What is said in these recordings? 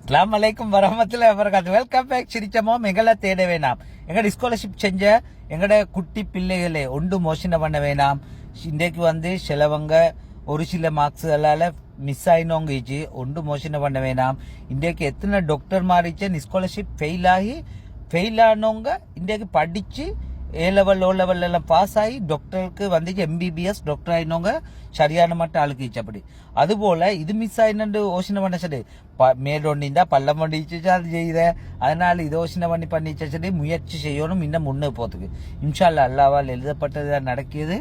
அஸ்ஸலாமு அலைக்கும் வரஹ்மத்துல்லாஹி வபரகாத்துஹு. Welcome back. சிரிச்சமோ எங்களை தேட வேணாம். எங்கட ஸ்காலர்ஷிப் செஞ்ச எங்கட குட்டி பிள்ளைகளே ஒன்று மோசனை பண்ண வேணாம். இன்றைக்கு சிலவங்க ஒரு சில மார்க்ஸ்களால மிஸ் ஆயினோங்க ஒன்று மோசனை பண்ண வேணாம். இன்றைக்கு எத்தனை டாக்டர் மாறிச்ச ஸ்காலர்ஷிப் ஃபெயில் ஆனவங்க இன்றைக்கு படிச்சு ஏ லெவல் ஓ லெவல் எல்லாம் பாஸ் ஆகி டாக்டருக்கு எம்பிபிஎஸ் டாக்டர் ஆயினவங்க சரியான மட்டும் ஆளுக்கு அப்படி. அதுபோல இது மிஸ் ஆயினு யோசனை பண்ண சரி மேலொண்டிந்தா பள்ளம் பண்ணிச்சு அது செய்த அதனால இது யோசனை பண்ணிச்ச சரி முயற்சி செய்யணும் இன்னும் முன்னே போறதுக்கு. இன்ஷா அல்லாஹ் அல்லாஹ்வால் எழுதப்பட்டதுதான் நடக்கியது.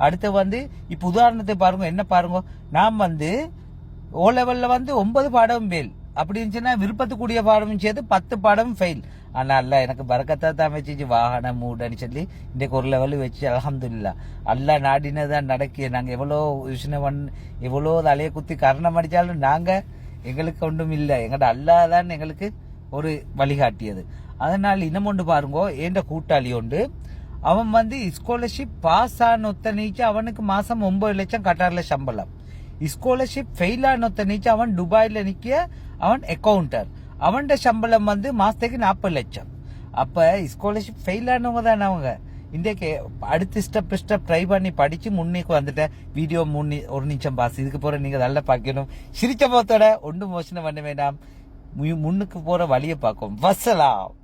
அடுத்து இப்ப உதாரணத்தை பாருங்க. என்ன பாருங்க, நாம் ஓ லெவல்ல 9 பாடம் ஃபெயில் அப்படி இருந்துச்சுன்னா விருப்பத்துக்குரிய பாடமும் சேர்த்து 10 பாடம் ஃபெயில். ஆனா அல்ல எனக்கு பரக்கத்தா தான் வச்சு வாகனம் மூடன்னு சொல்லி இன்றைக்கு ஒரு லெவல் வச்சு அல்ஹம்துலில்லாஹ் அல்லா நாடினதான் நடக்கிய. நாங்க எவ்வளோ தலையை குத்தி கரணம் அடிச்சாலும் நாங்க எங்களுக்கு ஒன்றும் இல்லை. எங்கட அல்லா தான் எங்களுக்கு ஒரு வழிகாட்டியது. அதனால இன்னும் ஒன்று பாருங்க, என்ற கூட்டாளி உண்டு. அவன் ஸ்காலர்ஷிப் பாஸ் ஆன நீச்சு அவனுக்கு மாசம் 9 லட்சம் கட்டார்ல சம்பளம். ஸ்காலர்ஷிப் ஃபெயில் ஆன நீச்சு அவன் துபாயில நிக்க அவன் அக்கௌண்டர். அவன் சம்பளம் மாசத்துக்கு 40 லட்சம். அப்ப ஸ்காலர்ஷிப் ஃபெயில் ஆனவங்க தானே அவங்க. இன்றைக்கு அடுத்த ஸ்டெப் ட்ரை பண்ணி படிச்சு முன்னுக்கு வந்துட்டேன். வீடியோ ஒரு நிமிஷம் பாஸ். இதுக்கு போற நீங்க நல்லா பார்க்கணும். சிரிச்ச போத்தோட ஒன்றும் மோசனை பண்ண வேண்டாம். முன்னுக்கு போற வழியை பார்க்கும். வசலாம்.